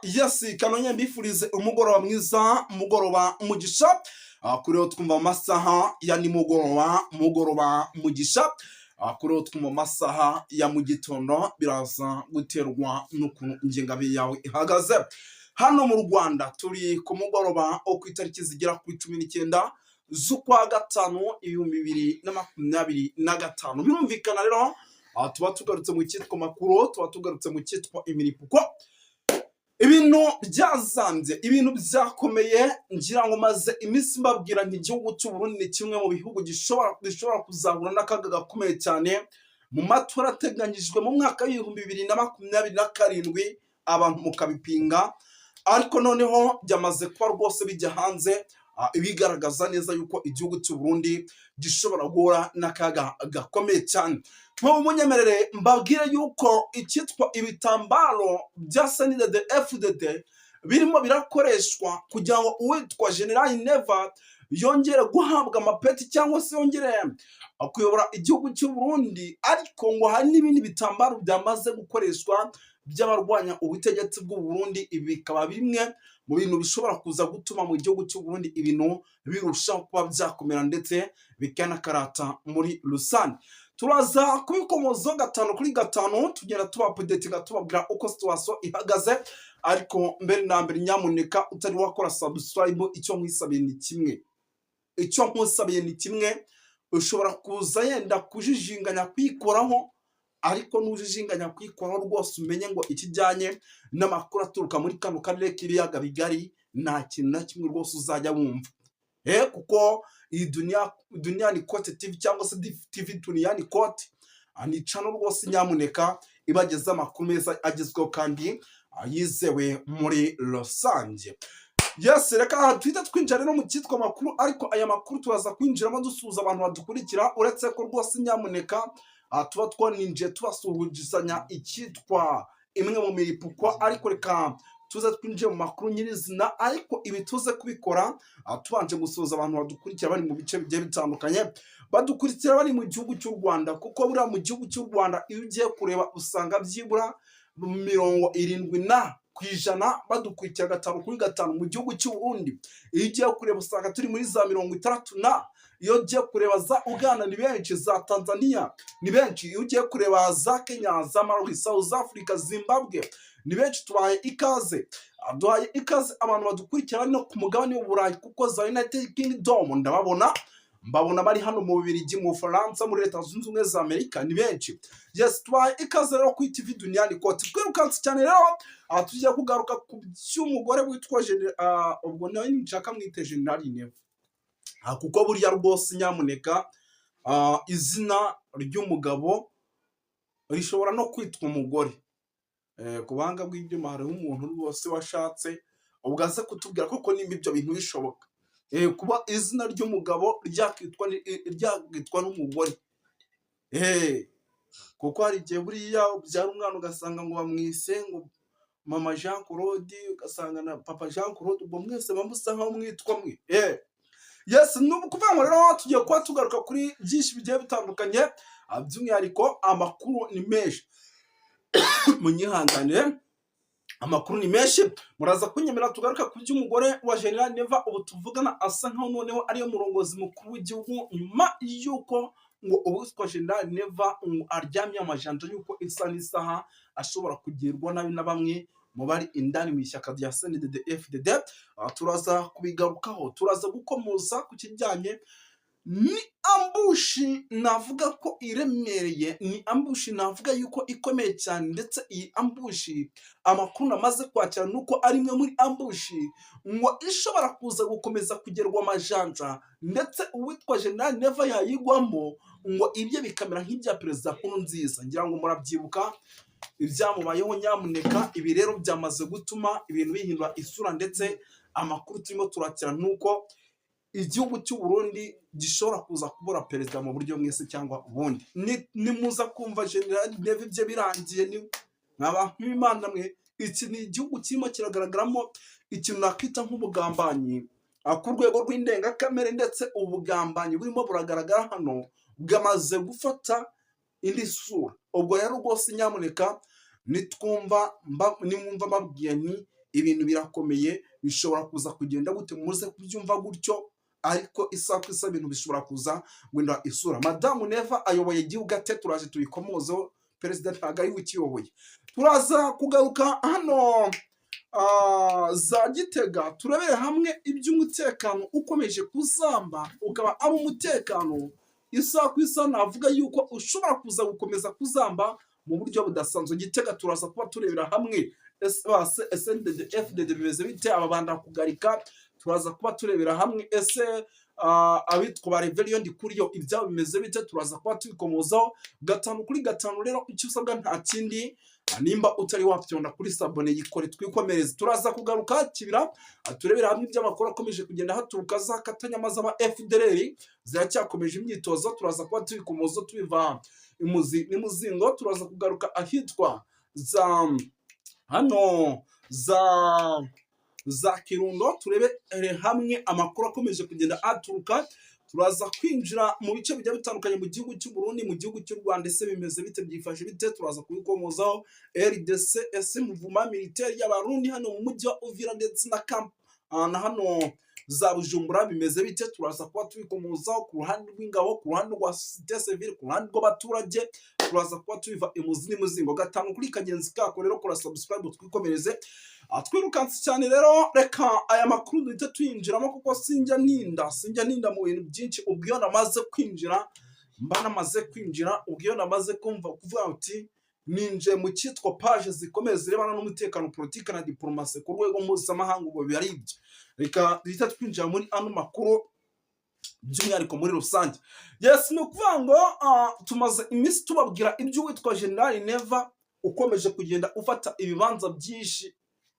Yes, kanonye mbifurize umugoroba mwiza, umugoroba umugisha. Kuri twumva amasaha ya mugoroba umugisha. Kuri twumva amasaha ya mu gitondo biraza guterwa n'ukuntu ingengabihe yawe ihagaze. Hano mu Rwanda turi ku mugoroba wo ku itariki zigera kuri 19 z'ukwa gatanu 2025. Birumvikana rero tuba tugarutse mu cyitwa makuru, tuba tugarutse mu cyitwa imiripuko. Ibintu byazambye, ibintu byakomeye, ngira ngo maze iminsi mbabwira nti igihugu cy'u Burundi ni kimwe mu bihugu gishobora kuzahura n'akaga gakomeye cyane mu matora ateganyijwe mu mwaka w'ibihumbi 2027, abantu mukabipinga, ariko noneho byamaze kuba rwose bijya hanze, ibigaragaza neza yuko igihugu cy'u Burundi gishobora guhura n'akaga gakomeye cyane. Munyemerere mbabwire yuko icyitwa ibitambaro bya SNDD FDD birimo birakoreshwa kugira ngo uwitwa General Neva yongere guhabwa amapeti cyangwa se yongere kuyobora igihugu cy'u Burundi, ariko ngo hari n'ibindi bitambaro byamaze gukoreshwa by'abarwanya ubutegetsi bw'u Burundi. Ibi bikaba bimwe mu bintu bishobora kuza gutuma mu gihugu cy'u Burundi ibintu birushaho kuba byakomera ndetse bikanakarata muri rusange. Turaza kubikomoza 5 kuri 5 tugenda tubapudete gatubabwira uko situation ihagaze, ariko mbere na mbere nyamuneka utari wakora subscribe, icyo nkwisabiye ni kimwe, ushobora kuza yenda kujijinganya kwikoraho, ariko nujijinganya kwikoraho rwose umenye ngo ikijyanye n'amakuru aturuka muri kano karere k'ibiyaga bigari nta kintu na kimwe rwose uzajya wumva. Kuko iyi Duniani Kote TV cyangwa se TV Duniani Kote ni channel rwose nyamuneka ibageza amakuru meza agezweho kandi yizewe muri rusange. Yes, reka twita twinjira no mu cyitwa makuru, ariko aya makuru turaza kwinjiramo dusuhuza abantu badukurikira, uretse ko rwose nyamuneka tuba twaninje tubasuhuzanya icyitwa imwe mu miripuko, ariko reka tuza twinjiye mu makuru nyirizina, ariko ibi tuze kubikora tubanje gusoza abantu badukurikira bari mu bice bigiye bitandukanye, badukurikira bari mu gihugu cy'u Rwanda, kuko buriya mu gihugu cy'u Rwanda iyo ugiye kureba usanga byibura 70% badukurikira 5 kuri 5. Mu gihugu cy'u Burundi iyo ugiye kureba usanga turi muri za 30%, iyo ugiye kureba za Uganda ni benshi, za Tanzania ni benshi, iyo ugiye kureba za Kenya, za Malawi, South Africa, Zimbabwe ni benshi. Duhaye ikaze abantu badukurikira no ku mugabane w'Uburayi, kuko za United Kingdom mbabona bari hano mu Bubiligi, mu Faransa, muri Leta Zunze Ubumwe za Amerika ni benshi. Yes, duhaye ikaze rero ku TV Duniani Kote. Twirukanse cyane rero tugiye kugaruka ku by'umugore witwa ubwo nawe nshaka mwite General Neva, kuko buriya rwose nyamuneka izina ry'umugabo rishobora no kwitwa umugore. Ku banga bw'ibyuma hariho umuntu rwose washatse ubwaze kutubwira koko nimba ibyo bintu bishoboka, kuba izina ry'umugabo ryakitwa n'umugore. Kuko hari igihe buriya ubyara umwana ugasanga ngo bamwise ngo mama Jean Claude, ugasanga na papa Jean Claude, ubwo mwese bamusa nkaho mwitwa mwe. Yes, nukuvuga ngo rero tugiye kuba tugaruka kuri byinshi bigiye bitandukanye, by'umwihariko amakuru ni menshi. Munyihangane, amakuru ni menshi, muraza kunyemera tugaruka ku by'umugore wa General Neva. Ubu tuvugana asa nkaho noneho ariyo murongozi mukuru w'igihugu, nyuma y'uko ngo ubuswa General Neva aryamye amajanja y'uko isa n'isaha ashobora kugirwa nabi na bamwe mu bari indani mu ishyaka rya SNDD FDD. Turaza kubigarukaho, turaza gukomoza ku kijyanye ni ambushi navuga ko iremereye, ni ambushi navuga yuko ikomeye cyane, ndetse iyi ambushi amakuru namaze kwakira nuko ari imwe muri ambushi ngo ishobora kuza gukomeza kugerwa amajanja, ndetse uwitwa General Neva yayigwamo ngo ibyo bikamera nk'ibya Perezida Nkurunziza. Ngira ngo murabyibuka ibyamubayeho nyamuneka. Ibi rero byamaze gutuma ibintu bihindura isura, ndetse amakuru turimo turakira nuko igihugu cy'u Burundi gishobora kuza kubura perezida mu buryo mwese cyangwa ubundi. Nimuza kumva General Neva ibyo birangiye nk'Imana mwe, iki ni igihugu kirimo kiragaragaramo ikintu nakita nk'ubugambanyi ku rwego rw'indengakamere, ndetse ubugambanyi burimo buragaragara hano bwamaze gufata indi sura. Ubwo rero rwose nyamuneka nimwumva mbabwiye nti ibintu birakomeye, bishobora kuza kugenda gute muze kubyumva gutyo, ariko isaha ku isaha ibintu bishobora kuza guhindura isura. Madamu Neva ayoboye igihugu ate? Turaje tubikomozeho, perezida ntabwo ari we ukiyoboye. Turaza kugaruka hano za Gitega, turebere hamwe iby'umutekano ukomeje kuzamba, ukaba ari umutekano isaha ku isaha navuga yuko ushobora kuza gukomeza kuzamba mu buryo budasanzwe. Gitega turaza kuba turebera hamwe SNDD FDD bimeze bite, ababanda kugarika turaza kuba turebera hamwe, ese abitwa ba Reverien Ndikuriyo ibyabo bimeze bite, turaza kuba tubikomozaho 5 kuri 5. Rero icyo usabwa nta kindi, nimba utari wapyonda kuri sabone yikore twikomereze. Turaza kugaruka kibira turebera hamwe iby'amakuru akomeje kugenda haturuka za katanyamaza ba FDLR ziracyakomeje imyitozo, turaza kuba tubikomozo tubiva imuzingo. Turaza kugaruka ahitwa za hano za Kirundo, turebere hamwe amakuru akomeje kugenda aturuka. Turaza kwinjira mu bice bijya bitandukanye mu gihugu cy'u Burundi, mu gihugu cy'u Rwanda, ese bimeze bite, byifashe bite, turaza kubikomozaho. RDC ese muvuma militaire y'abarundi hano mu mujyi wa Uvira ndetse na camp na hano za Bujumbura bimeze bite, turaza kuba tubikomozaho ku ruhande rw'ingabo, ku ruhande rwa société civile, ku ruhande rw'abaturage. Turaza kuba tubiva imuzingo 5 kuri kagenzi kako. Rero kora subscribe twikomereze twirukanse cyane. Rero reka aya makuru duhita tuyinjiramo, kuko sinjya ninda mu bintu byinshi. Ubwiyo namaze kwinjira ubwiyo namaze kumva kuvuga uti ninje mu cyitwa page zikomeye zirebana n'umutekano, politike na diplomasi ku rwego mpuzamahanga. Ubwo biri ibyo, reka duhita twinjira muri ano makuru by'umwihariko muri rusange. Yes, ni ukuvuga ngo tumaze iminsi tubabwira iby'uwitwa General Neva ukomeje kugenda ufata ibibanza byinshi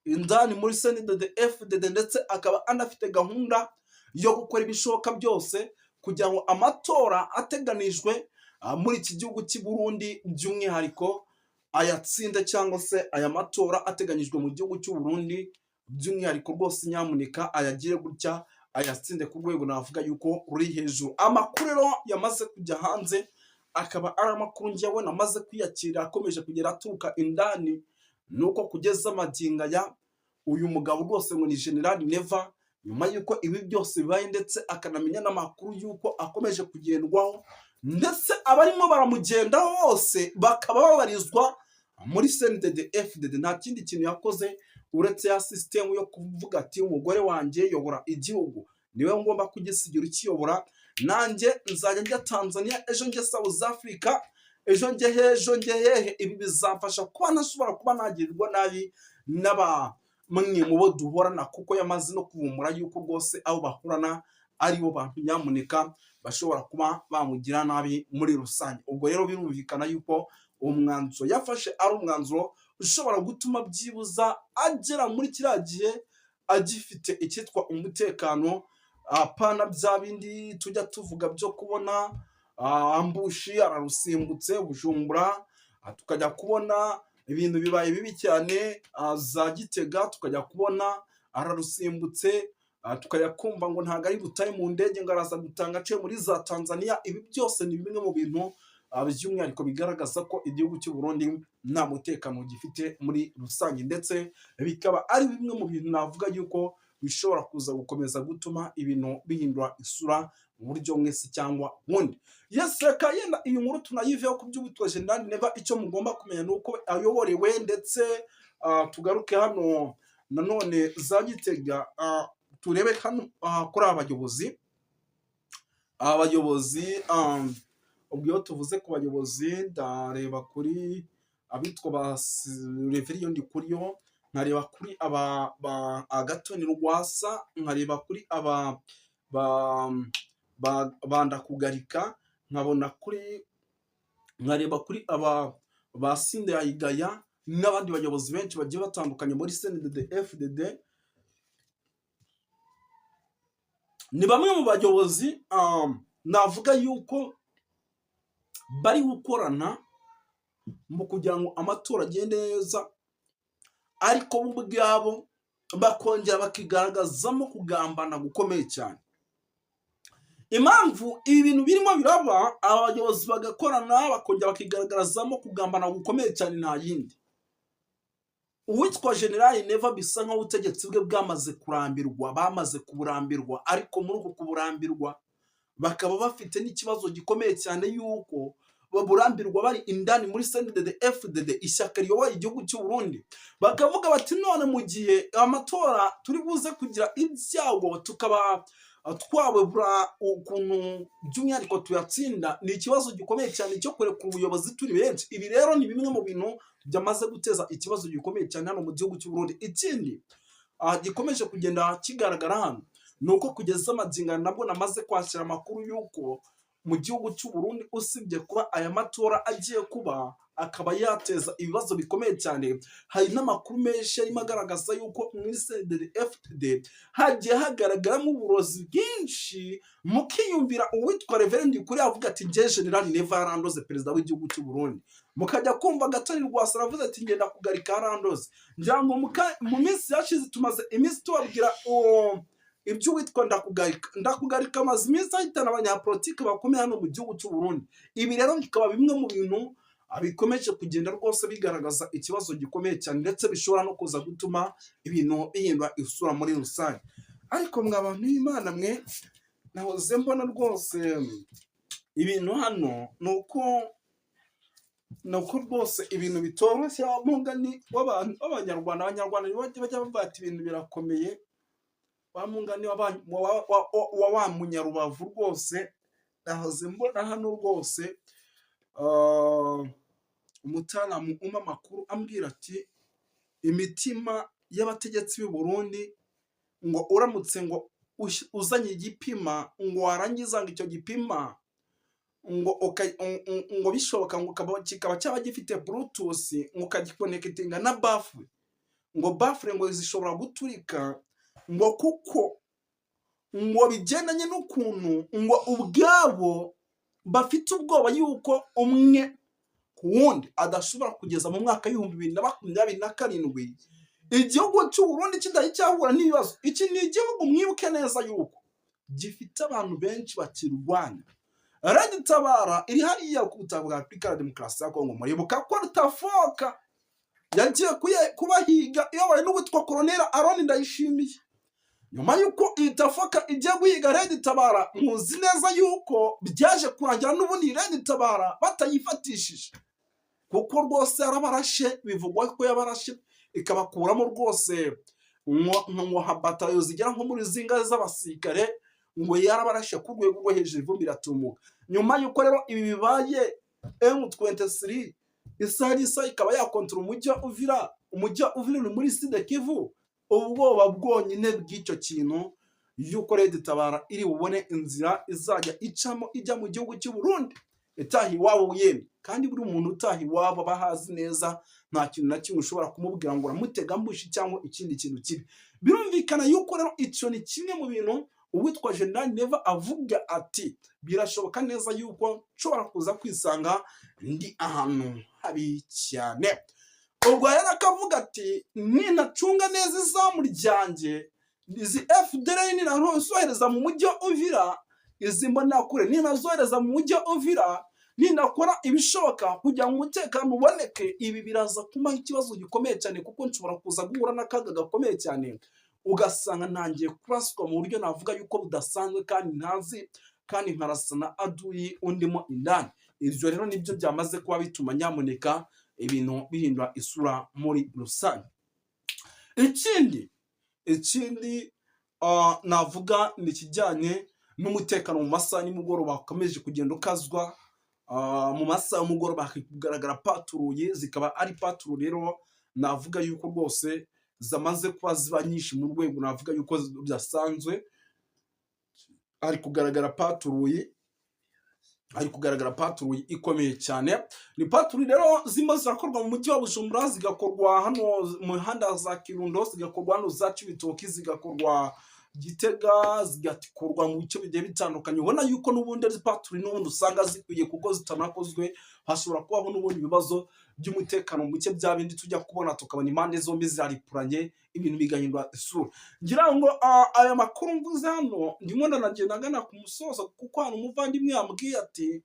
indani muri SNDD FDD, ndetse akaba anafite gahunda yo gukora ibishoboka byose kugira ngo amatora ateganijwe muri iki gihugu cy'i Burundi by'umwihariko ayatsinde, cyangwa se aya matora ateganyijwe mu gihugu cy'u Burundi by'umwihariko rwose nyamuneka ayagire gutya, ayatsinde ku rwego navuga yuko ruri hejuru. Amakuru rero yamaze kujya hanze, akaba ari amakuru njyewe namaze kwiyakira akomeje kugera aturuka indani, nuko kugeza amagingo aya uyu mugabo rwose ngo ni General Neva, nyuma yuko ibi byose bibaye ndetse akanamenya n'amakuru yuko akomeje kugendwaho, ndetse abarimo baramugendaho hose bakaba babarizwa muri SNDD FDD. Nta kindi kintu yakoze uretse ya system yo kuvuga ati umugore wanjye yobora igihugu, niwe ngomba kugisigira ukiyobora, nanjye nzajya njya Tanzania, ejo njye South Africa, ejo njye hehe. Ibi bizamfasha kuba ntashobora kuba nagirirwa nabi n'abamwe mu bo duhorana, kuko yamaze no kuvumbura yuko rwose abo bahorana aribo bantu nyamuneka bashobora kuba bamugira nabi muri rusange. Ubwo rero birumvikana yuko umwanzuro yafashe ari umwanzuro ushobora gutuma byibuza agera muri kiriya gihe agifite icyitwa umutekano, apana bya bindi tujya tuvuga byo kubona ambushi ararusimbutse Bujumbura, tukajya kubona ibintu bibaye bibi cyane za Gitega, tukajya kubona ararusimbutse, tukajya kumva ngo ntago ari butaye mu ndege ngo araza gutanga aciye muri za Tanzania. Ibi byose ni bimwe mu bintu by'umwihariko bigaragaza ko igihugu cy'u Burundi nta mutekano gifite muri rusange, ndetse bikaba ari bimwe mu bintu navuga yuko bishobora kuza gukomeza gutuma ibintu bihindura isura mu buryo mwese cyangwa bundi. Yes, reka yenda iyi nkuru tunayiveho ku by'uwitwa General Neva. Icyo mugomba kumenya ni uko ayoborewe, ndetse tugaruke hano nanone za Gitega, turebe hano kuri abayobozi. Ubwo tuvuze ku bayobozi, ndareba kuri abitwa ba Reverien Ndikuriyo, nkareba kuri Agathon Rwasa, nkareba kuri banda kugarika, nkareba kuri ba Sindayigaya n'abandi bayobozi benshi bagiye batandukanye muri SNDD FDD. Ni bamwe mu bayobozi navuga yuko bari gukorana mu kugira ngo amatora agende neza, ariko bo ubwabo bakongera bakigaragazamo kugambana gukomeye cyane. Impamvu ibi bintu birimo biraba, abayobozi bagakorana bakongera bakigaragazamo kugambana gukomeye cyane, nta yindi uwitwa General Neva bisa nkaho ubutegetsi bwe bwamaze kurambirwa, bamaze kuburambirwa, ariko muri uko kuburambirwa bakaba bafite n'ikibazo gikomeye cyane yuko baburambirwa bari indani muri CNDD-FDD, ishyaka riyoboye igihugu cy'u Burundi. Bakavuga bati none mu gihe amatora turi buze kugira ibyago tukaba twabura ukuntu by'umwihariko tuyatsinda, ni ikibazo gikomeye cyane cyo kurekura ubuyobozi turi benshi. Ibi rero ni bimwe mu bintu byamaze guteza ikibazo gikomeye cyane hano mu gihugu cy'u Burundi. Ikindi gikomeje kugenda kigaragara hano ni uko kugeza amagingana nabwo namaze kwakira amakuru y'uko mu gihugu cy'u Burundi usibye kuba aya matora agiye kuba akaba yateza ibibazo bikomeye cyane, hari n'amakuru menshi arimo agaragaza yuko muri CNDD-FDD hagiye hagaragaramo uburozi bwinshi. Mukiyumvira uwitwa Reverend kuri avuga ati nge General Neva yarandoze perezida w'igihugu cy'u Burundi, mukajya kumva Gatari Rwasa aravuze ati ngenda kugarika yarandoze. Ngira ngo mu minsi yashize tumaze iminsi tubabwira ibyo witwa ndakugarika amaze iminsi ahitana abanyapolitiki bakomeye hano mu gihugu cy'u Burundi. Ibi rero bikaba bimwe mu bintu bikomeje kugenda rwose bigaragaza ikibazo gikomeye cyane, ndetse bishobora no kuza gutuma ibintu bihindura isura muri rusange. Ariko mwa bantu b'Imana mwe, nahoze mbona rwose ibintu hano nuko rwose ibintu bitoroshye. Mungani w'abantu abanyarwanda bajya bavuga ati ibintu birakomeye. Mungani wa munyarubavu rwose, nahoze mbona hano rwose umutaramu amakuru ambwira ati imitima y'abategetsi b'u Burundi ngo uramutse ngo uzanye igipima ngo warangiza ngo icyo gipima ngo bishoboka ngo kikaba cyaba gifite Bluetooth ngo ukagikonekitinga na bafure, ngo bafure ngo zishobora guturika, ngo kuko ngo bigendanye n'ukuntu ngo ubwabo bafite ubwoba yuko umwe ku wundi adashobora kugeza mu mwaka w'2027 igihugu cy'u Burundi kidahita cyahura n'ibibazo. Iki ni igihugu mwibuke neza yuko gifite abantu benshi bakirwanya. Red Tabara iri hariya ku butaka bwa Repubulika ya Demokarasi ya Kongo, muribuka ko Rutafoka yagiye kubahiga iyobowe n'uwitwa Colonel Aron Ndayishimiye. Nyuma yuko Rutafoka igiye guhiga Red Tabara, muzi neza yuko byaje kurangira n'ubundi Red Tabara batayifatishije, kuko rwose yarabarashe, bivugwa ko yabarashe ikabakuramo rwose ngo habatayo zigera nko muri zinga z'abasirikare, ngo yarabarashe ku rwego rwo hejuru ivumbi iratumuka. Nyuma yuko rero ibi bibaye, M23 isa ikaba yakontrola umujyi wa Uvira muri Sud Kivu. Ubwoba bwonyine bw'icyo kintu yuko Red Tabara iri bubone inzira izajya icamo ijya mu gihugu cy'u Burundi itaha iwabo yemye. Kandi buri umuntu utaha iwabo bahazi neza, nta kintu na kimwe ushobora kumubwira ngo uramutega mbushi cyangwa ikindi kintu kibi. Birumvikana yuko rero icyo ni kimwe mu bintu uwitwa General Neva avuga ati birashoboka neza yuko nshobora kuza kwisanga ndi ahantu habi cyane. Ubwo yari akavuga ati ninacunga neza izamu ryanjye, izi FDLR ninazohereza mu mujyi wa Uvira, izi mbonakure ninazohereza mu mujyi wa Uvira, ninakora ibishoboka kugira ngo umutekano uboneke, ibi biraza kuba ikibazo gikomeye cyane, kuko nshobora kuza guhura n'akaga gakomeye cyane, ugasanga ntangiye kuraswa mu buryo navuga yuko budasanzwe kandi ntazi, kandi nkarasana aduyi undimo indani. Ibyo rero nibyo byamaze kuba bituma nyamuneka ibintu bihindura isura muri rusange. Ikindi navuga ni kijyanye n'umutekano mu masaha y'umugoroba wakomeje kugenda ukazwa. Mu masaha y'umugoroba hakigaragara paturuye, zikaba ari paturuye rero navuga yuko rwose zamaze kuba ziba nyinshi mu rwego navuga yuko byasanzwe. Ari kugaragara paturuye ikomeye cyane. Ni paturuye rero zimwe zirakorwa mu mujyi wa Bujumbura, zigakorwa hano mu mihanda za Kirundo, zigakorwa hano za Cibitoki, zigakorwa Gitega, zigakorwa mu bice bigiye bitandukanye. Ubona yuko n'ubundi ari paturuye n'ubundi usanga zikwiye, kuko zitanakozwe hashobora kubaho n'ubundi ibibazo by'umutekano muke, bya bindi tujya kubona tukabona impande zombi zaripuranye, ibintu bigahindura isura. Ngira ngo aya makuru mvuze hano ndimo ndanagenda ngana ku musozo, kuko hano umuvandimwe yambwiye ati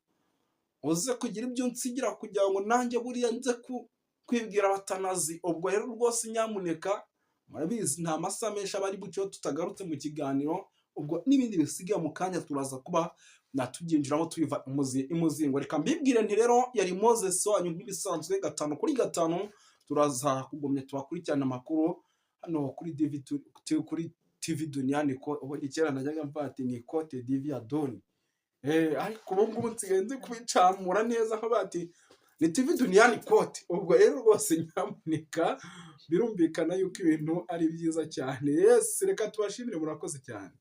uze kugira ibyo nsigira kugira ngo nanjye buriya nze kwibwira abatanazi. Ubwo rero rwose nyamuneka murabizi nta masaha menshi aba ari bucyo tutagarutse mu kiganiro, ubwo n'ibindi bisigaye mu kanya turaza kuba natubyinjiramo tubiva imuzingo. Reka mbibwire nti rero yari Moses wanyu nk'ibisanzwe 5/5 turaza kugumya tubakurikirana amakuru hano kuri TV Dunia. Niko icyera najyaga mvuga ati ni Cote d'Ivoire Doni, ariko ubu ngubu nsigaye nzi kubicamura neza nko bati ni TV Dunia ni Cote. Ubwo rero rwose nyamuneka birumvikana yuko ibintu ari byiza cyane. Yes, reka tubashimire, murakoze cyane.